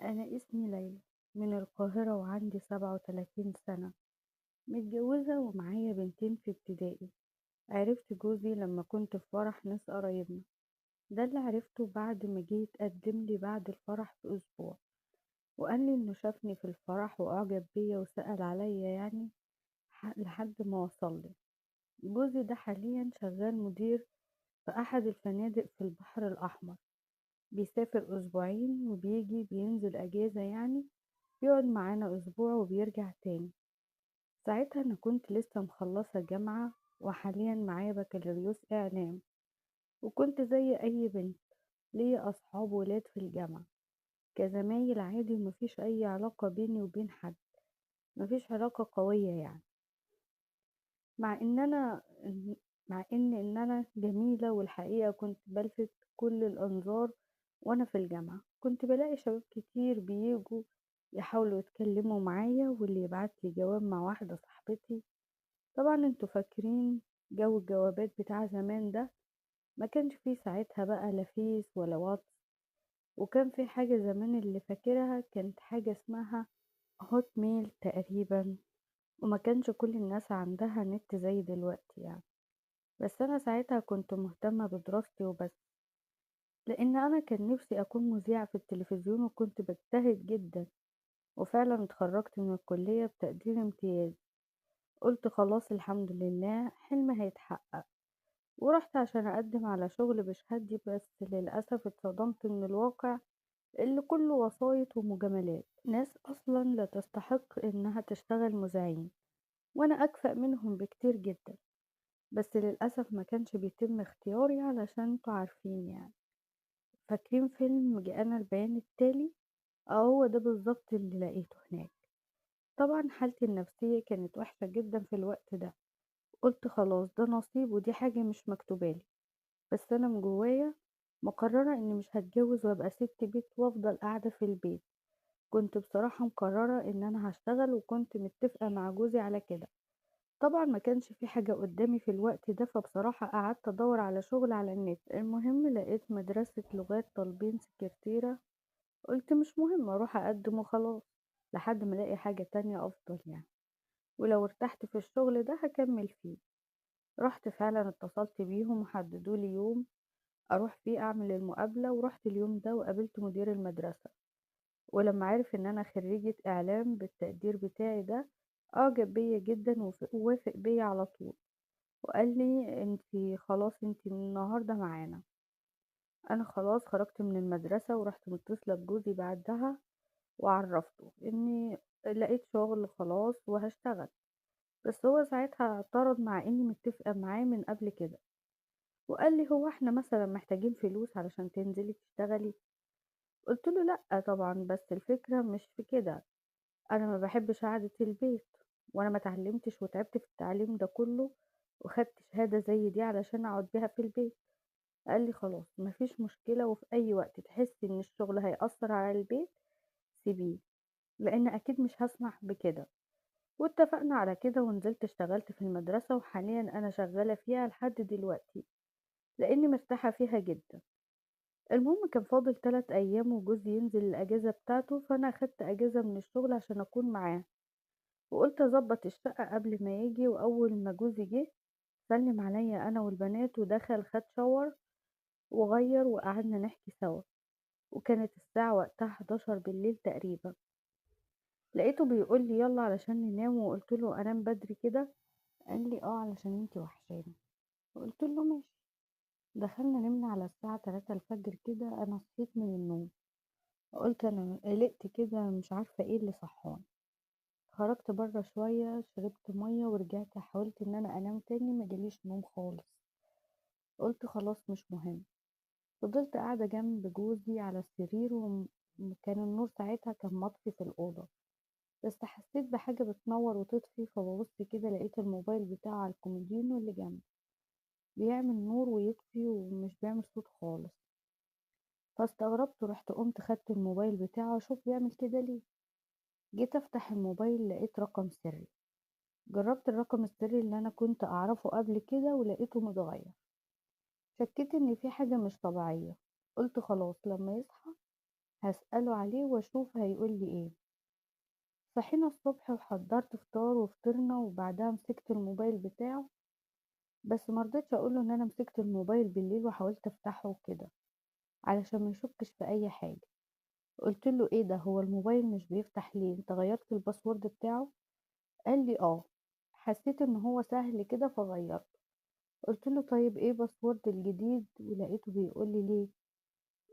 أنا اسمي ليلى من القاهرة وعندي 37 سنة، متجوزة ومعايا بنتين في ابتدائي. عرفت جوزي لما كنت في فرح ناس قرايبنا. ده اللي عرفته بعد ما جه يتقدم لي بعد الفرح بأسبوع، وقال لي إنه شافني في الفرح وأعجب بيا وسأل عليا يعني لحد ما وصل لي. جوزي ده حاليا شغال مدير في أحد الفنادق في البحر الأحمر، بيسافر أسبوعين وبيجي بينزل أجازة يعني، يقعد معانا أسبوع وبيرجع تاني. ساعتها أنا كنت لسه مخلصة جامعة وحاليا معايا بكالوريوس إعلام، وكنت زي أي بنت ليا أصحاب ولاد في الجامعة كزمايل عادي، ومفيش أي علاقة بيني وبين حد، مفيش علاقة قوية يعني. مع إن أنا مع إن أنا جميلة، والحقيقة كنت بلفت كل الأنظار. وأنا في الجامعة كنت بلاقي شباب كتير بيجوا يحاولوا يتكلموا معايا، واللي يبعتلي جواب مع واحدة صاحبتي. طبعا انتوا فاكرين جو الجوابات بتاع زمان ده، ما كانش فيه ساعتها بقى لا فيس ولا واتس. وكان في حاجة زمان اللي فاكرها، كانت حاجة اسمها هوت ميل تقريبا، وما كانش كل الناس عندها نت زي دلوقتي يعني. بس أنا ساعتها كنت مهتمة بدراستي وبس، لأن أنا كان نفسي أكون مذيعة في التلفزيون وكنت بجتهد جدا. وفعلا اتخرجت من الكلية بتقدير امتياز. قلت خلاص الحمد لله حلمي هيتحقق، ورحت عشان أقدم على شغل بشهادتي. بس للأسف اتصدمت من الواقع اللي كله وسايط ومجاملات، ناس أصلا لا تستحق إنها تشتغل مذيعين، وأنا أكفأ منهم بكتير جدا. بس للأسف ما كانش بيتم اختياري علشان انتوا عارفين يعني. فاكرين فيلم جاءنا البيان التالي؟ هو ده بالظبط اللي لقيته هناك. طبعا حالتي النفسية كانت وحشة جدا في الوقت ده. قلت خلاص ده نصيب ودي حاجة مش مكتوبالي. بس أنا من جوايا مقررة إني مش هتجوز وأبقى ست بيت وأفضل قاعدة في البيت. كنت بصراحة مقررة إن أنا هشتغل، وكنت متفقة مع جوزي على كده. طبعا ما كانش في حاجة قدامي في الوقت ده، فبصراحة قعدت أدور على شغل على النت. المهم لقيت مدرسة لغات طالبين سكرتيرة. قلت مش مهم أروح أقدم وخلاص، لحد ما ألاقي حاجة تانية أفضل يعني. ولو ارتحت في الشغل ده هكمل فيه. رحت فعلا اتصلت بيهم وحددوا لي يوم أروح فيه أعمل المقابلة، ورحت اليوم ده وقابلت مدير المدرسة. ولما عرف إن أنا خريجة إعلام بالتقدير بتاعي ده، أعجب بيا جدا ووافق بيا على طول. وقال لي انتي خلاص انتي من النهاردة معانا. أنا خلاص خرجت من المدرسة ورحت متصلة بجوزي بعدها، وعرفته إني لقيت شغل خلاص وهشتغل. بس هو ساعتها اعترض مع إني متفقة معاه من قبل كده، وقال لي هو احنا مثلا محتاجين فلوس علشان تنزلي تشتغلي؟ قلت له لأ طبعا، بس الفكرة مش في كده. أنا ما بحبش قعدة البيت، وأنا ما اتعلمتش وتعبت في التعليم ده كله وخدت شهادة زي دي علشان أقعد بيها في البيت. قال لي خلاص مفيش مشكلة، وفي أي وقت تحسي إن الشغل هيأثر على البيت سيبيه، لأن أكيد مش هسمح بكده. واتفقنا على كده ونزلت اشتغلت في المدرسة، وحاليا أنا شغالة فيها لحد دلوقتي لأني مرتاحة فيها جدا. المهم كان فاضل 3 أيام وجوزي ينزل الأجازة بتاعته، فأنا أخدت أجازة من الشغل عشان أكون معاه، وقلت أظبط الشقة قبل ما يجي. وأول ما جوزي جه سلم عليا أنا والبنات ودخل خد شاور وغير وقعدنا نحكي سوا. وكانت الساعة وقتها 11 بالليل تقريبا. لقيته بيقول لي يلا علشان ننام، وقلت له أنام بدري كده؟ قال لي اه علشان انتي وحشاني. وقلت له ماشي. دخلنا نمنا على الساعة 3 الفجر كده. أنا صحيت من النوم، قلت أنا قلقت كده مش عارفة ايه اللي صحاني. خرجت بره شوية شربت مية ورجعت حاولت ان انا انام تاني، ما جاليش نوم خالص. قلت خلاص مش مهم. فضلت قاعدة جنب جوزي على السرير، وكان النور ساعتها كان مطفي في الأوضة، بس حسيت بحاجة بتنور وتطفي. فببص كده لقيت الموبايل بتاعه على الكومودينو اللي جنبي بيعمل نور ويطفي ومش بيعمل صوت خالص. فاستغربت ورحت قمت خدت الموبايل بتاعه اشوف بيعمل كده ليه. جيت افتح الموبايل لقيت رقم سري. جربت الرقم السري اللي انا كنت اعرفه قبل كده ولقيته متغير. شكيت ان في حاجة مش طبيعية. قلت خلاص لما يصحى هاسأله عليه وأشوف هيقولي إيه. صحينا الصبح وحضّرت فطار وفطرنا وبعدها مسكت الموبايل بتاعه، بس ما رضيتش أقول له إن أنا مسكت الموبايل بالليل وحاولت أفتحه وكده، علشان ما يشكش في أي حاجة. قُلت له: "إيه ده هو الموبايل مش بيفتح ليه، أنت غيّرت الباسورد بتاعه؟" قال لي: "آه." حسيت إن هو سهل كده فغيّرته. قُلت له: "طيب إيه باسورد الجديد؟" ولقيته بيقول لي: "ليه؟"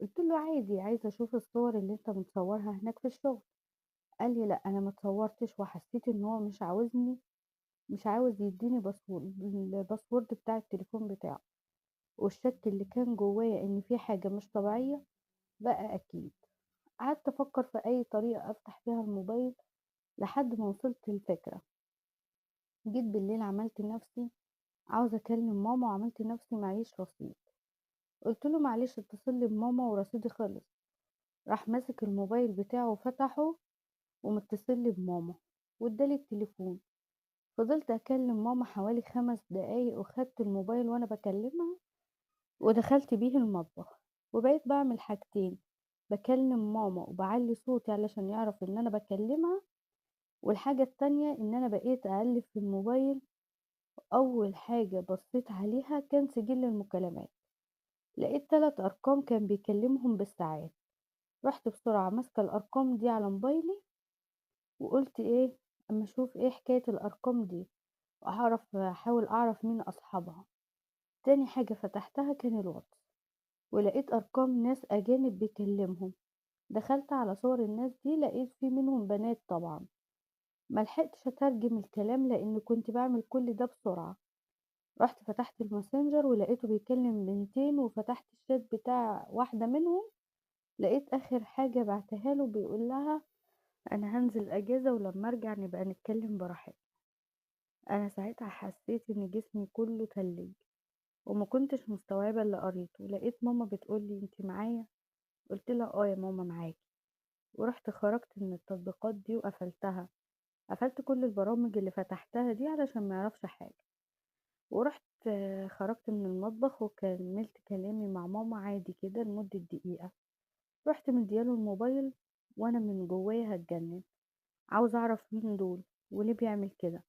قُلت له: "عادي، عايزة أشوف الصور اللي أنت متصورها هناك في الشغل." قال لي: "لأ، أنا ما اتصورتش." وحسيت إن هو مش عاوز يدّيني الباسورد بتاع التليفون بتاعه، والشك اللي كان جوايا إن في حاجة مش طبيعية بقى أكيد. قعدت أفكّر في أي طريقة أفتح بيها الموبايل لحد ما وصلت لفكرة. جيت بالليل عملت نفسي عاوزة أكلم ماما وعملت نفسي معيش رصيد. قُلت له: "معلش اتصل لي بماما ورصيدي خلص." راح ماسك الموبايل بتاعه وفتحه ومتصل لي بماما وادّى لي التليفون. فضلت أكلم ماما حوالي 5 دقايق وخدت الموبايل وأنا باكلمها ودخلت بيه المطبخ، وبقيت باعمل حاجتين، باكلم ماما وباعلّي صوتي علشان يعرف إن أنا باكلمها، والحاجة التانية إن أنا بقيت أقلِّب في الموبايل. أول حاجة بصيت عليها كان سجل المكالمات، لقيت 3 أرقام كان بيكلمهم بالساعات. رُحت بسرعة ماسكة الأرقام دي على موبايلي وقُلت إيه، أمّا أشوف إيه حكاية الأرقام دي أحاول أعرف مين أصحابها. تاني حاجة فتحتها كان الواتس، ولقيت أرقام ناس أجانب بيكلمهم. دخلت على صور الناس دي لقيت في منهم بنات طبعًا. ملحقتش أترجم الكلام لإني كنت باعمل كل ده بسرعة. رُحت فتحت الماسنجر ولقيته بيكلم بنتين وفتحت الشات بتاع واحدة منهم، لقيت آخر حاجة باعتها له بيقول لها: "أنا هانزل أجازة ولمّا أرجع نبقى نتكلم براحتنا." أنا ساعتها حسيت إن جسمي كله تلج وما كنتش مستوعبة اللي قريته. لقيت ماما بتقول لي: "أنتِ معايا؟" قُلت لها: "آه يا ماما معاكِ." ورُحت خرجت من التطبيقات دي وقفلتها. قفلت كل البرامج اللي فتحتها دي علشان ما يعرفش حاجة. ورُحت خرجت من المطبخ وكمّلت كلامي مع ماما عادي كده لمدة دقيقة. رُحت مديّة له الموبايل وأنا من جوايا هاتجنن، عاوزة أعرف مين دول وليه بيعمل كده.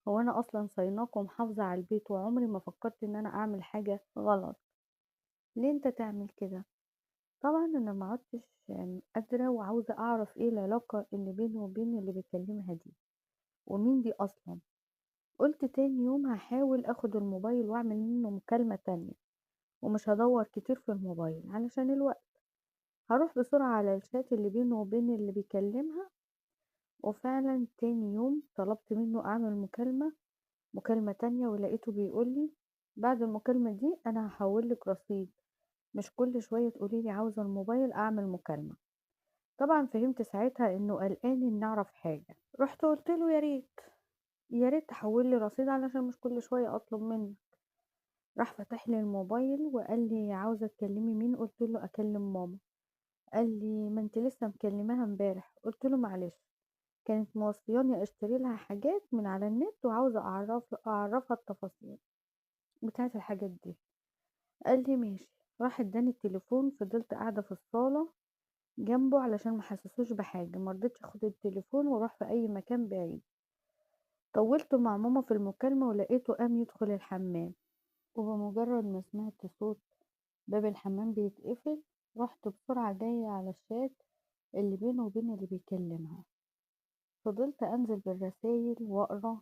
هو أنا أصلًا صايناك ومحافظة على البيت وعمري ما فكّرت إن أنا أعمل حاجة غلط، ليه أنت تعمل كده؟ طبعًا أنا ما عُدتش قادرة وعاوزة أعرف إيه العلاقة اللي بينه وبين اللي بيكلمها دي، ومين دي أصلًا. قُلت تاني يوم هاحاول آخُد الموبايل وأعمل منه مكالمة تانية، ومش هادوّر كتير في الموبايل علشان الوقت. هاروح بسرعة على الchat اللي بينه وبين اللي بيكلمها. وفعلًا تاني يوم طلبت منه أعمل مكالمة تانية ولقيته بيقول لي: "بعد المكالمة دي أنا هاحوّل لِك رصيد، مش كل شوية تقولي لي عاوزة الموبايل أعمل مكالمة." طبعًا فهمت ساعتها إنه قلقان إني أعرف حاجة. رُحت قُلت له: يا ريت تحوّل لي رصيد علشان مش كل شوية أطلب منّك." راح فاتح لي الموبايل وقال لي: "عاوزة تكلمي مين؟" قُلت له: "أكلم ماما." قال لي: "ما أنتِ لسه مكلماها امبارح." قُلت له: "معلش، كانت موصياني أشتري لها حاجات من على النت وعاوزة أعرّفها التفاصيل بتاعة الحاجات دي." قال لي: "ماشي." راح ادّاني التليفون، فضلت قاعدة في الصالة جنبه علشان ما احسسوش بحاجة. ما رضيتش آخد التليفون وأروح في أي مكان بعيد. طوّلت مع ماما في المكالمة ولقيته قام يدخل الحمام، وبمجرد ما سمعت صوت باب الحمام بيتقفل رُحت بسرعة جاية على الشات اللي بينه وبين اللي بيكلمها. فضلت أنزل بالرسايل وأقرا،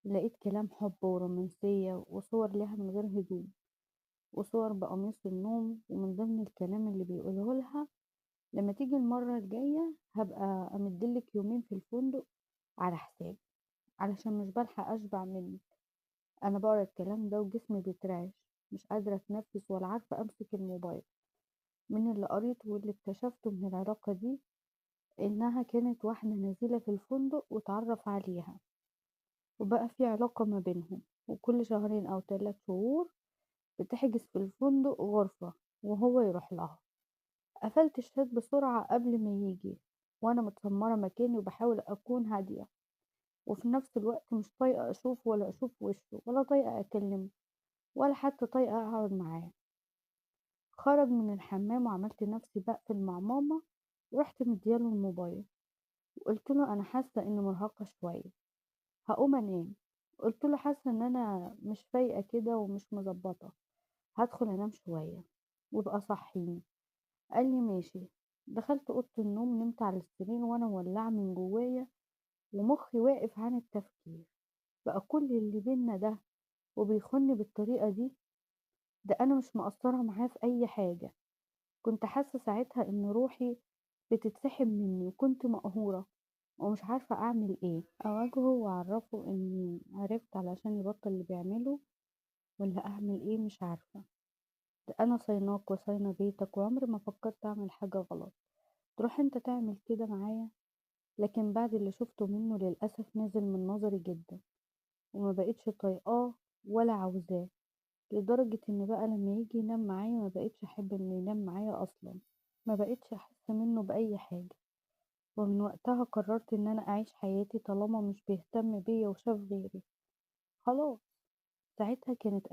لقيت كلام حب ورومانسية وصور ليها من غير هدوم وصور بقميص النوم. ومن ضمن الكلام اللي بيقوله لها: "لما تيجي المرة الجاية هبقى أمدلك يومين في الفندق على حسابي علشان مش بلحق أشبع منك." أنا بقرا الكلام ده وجسمي بيترعش، مش قادرة أتنفس ولا عارفة أمسك الموبايل. من اللي قريته واللي اكتشفته من العلاقة دي إنها كانت واحدة نزيلة في الفندق واتعرف عليها وبقى في علاقة ما بينهم، وكل شهرين أو 3 شهور بتحجز في الفندق غرفة وهو يروح لها. قفلت الشات بسرعة قبل ما يجي وأنا متسمرة مكاني وبحاول أكون هادية، وفي نفس الوقت مش طايقة أشوفه ولا أشوف وشه ولا طايقة أكلمه ولا حتى طايقة أقعد معاه. خرج من الحمام وعملت نفسي بقفل مع ماما ورُحت مديّة له الموبايل وقُلت له: "أنا حاسة إني مرهقة شوية، هاقوم أنام." قُلت له: "حاسة إن أنا مش فايقة كده ومش مضبّطة، هادخل أنام شوية وابقى صحّيني." قال لي: "ماشي." دخلت أوضة النوم نمت على السرير وأنا مولّعة من جوايا ومُخّي واقف عن التفكير، بقى كل اللي بيننا ده وبيخونّي بالطريقة دي! ده أنا مش مقصّرة معاه في أي حاجة. كنت حاسة ساعتها إن روحي بتتسحب منّي وكنت مقهورة ومش عارفة أعمل إيه، أواجهه وأعرّفه إني عرفت علشان يبطّل اللي بيعمله والّا أعمل إيه مش عارفة. ده أنا صايناك وصاينة بيتك وعمري ما فكّرت أعمل حاجة غلط، تروح أنت تعمل كده معايا؟ لكن بعد اللي شُفته منّه للأسف نزل من نظري جدًا وما بقيتش طايقاه ولا عاوزاه، لدرجة إن بقى لمّا ييجي ينام معايا ما بقيتش أحب إنه ينام معايا أصلًا، ما بقيتش أحس منّه بأي حاجة. ومن وقتها قررت إن أنا أعيش حياتي طالما مش بيهتم بيا وشاف غيري. خلاص. ساعتها كانت